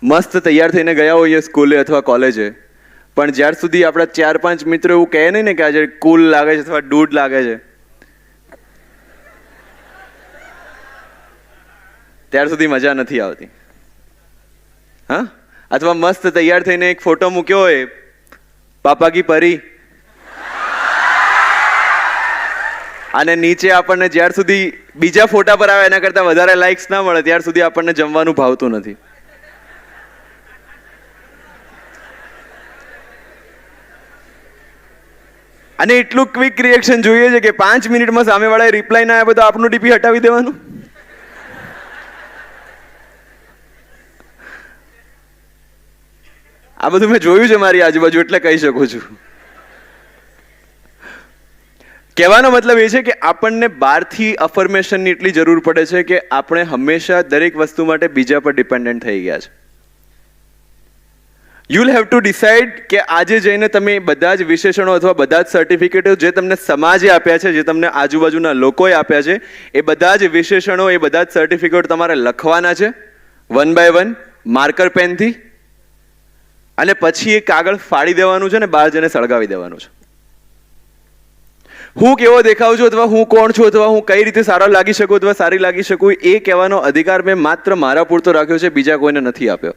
મસ્ત તૈયાર થઈને ગયા હોઈએ સ્કૂલે અથવા કોલેજે, પણ જ્યાર સુધી આપણા 4-5 મિત્રો એવું કહે નહીં ને કે આજે કુલ લાગે છે અથવા ડૂડ લાગે છે, ત્યાર સુધી મજા નથી આવતી. હા, અથવા મસ્ત તૈયાર થઈને એક ફોટો મૂક્યો હોય પાપા કી પરી, અને નીચે આપણને જ્યાર સુધી બીજા ફોટા પર આવે એના કરતાં વધારે લાઇક્સ ના મળે ત્યાર સુધી આપણને જમવાનું ભાવતું નથી. અને એટલું ક્વિક રિએક્શન જોઈએ છે કે 5 મિનિટમાં સામેવાળાએ રિપ્લાય ના આપે તો આપણું ડીપી હટાવી દેવાનું. આ બધું મેં જોયું છે મારી આજુબાજુ, એટલે કહી શકું છું. કહેવાનો મતલબ એ છે કે આપણને બહારથી અફર્મેશનની એટલી જરૂર પડે છે કે આપણે હંમેશા દરેક વસ્તુ માટે બીજા પર ડિપેન્ડન્ટ થઈ ગયા છે. You will have to decide કે આજે જઈને તમે બધા જ વિશેષણો અથવા બધા જ સર્ટિફિકેટો જે તમને સમાજે આપ્યા છે, જે તમને આજુબાજુના લોકોએ આપ્યા છે, એ બધા જ વિશેષણો, એ બધા જ સર્ટિફિકેટ તમારે લખવાના છે 1 by 1 માર્કર પેનથી, અને પછી એ કાગળ ફાડી દેવાનું છે ને બહાર જઈને સળગાવી દેવાનું છે. હું કેવો દેખાઉં છું અથવા હું કોણ છું અથવા હું કઈ રીતે સારો લાગી શકું અથવા સારી લાગી શકું, એ કહેવાનો અધિકાર મેં માત્ર મારા પૂરતો રાખ્યો છે, બીજા કોઈને નથી આપ્યો.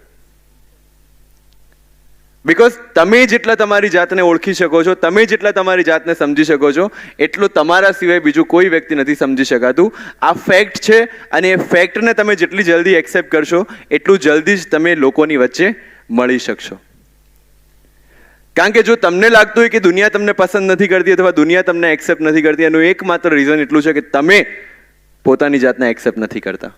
બિકોઝ તમે જેટલા તમારી જાતને ઓળખી શકો છો, તમે જેટલા તમારી જાતને સમજી શકો છો, એટલું તમારા સિવાય બીજું કોઈ વ્યક્તિ નથી સમજી શકાતું. આ ફેક્ટ છે, અને એ ફેક્ટને તમે જેટલી જલ્દી એક્સેપ્ટ કરશો એટલું જલ્દી જ તમે લોકોની વચ્ચે મળી શકશો. કારણ કે જો તમને લાગતું હોય કે દુનિયા તમને પસંદ નથી કરતી અથવા દુનિયા તમને એક્સેપ્ટ નથી કરતી, એનું એકમાત્ર રીઝન એટલું છે કે તમે પોતાની જાતને એક્સેપ્ટ નથી કરતા.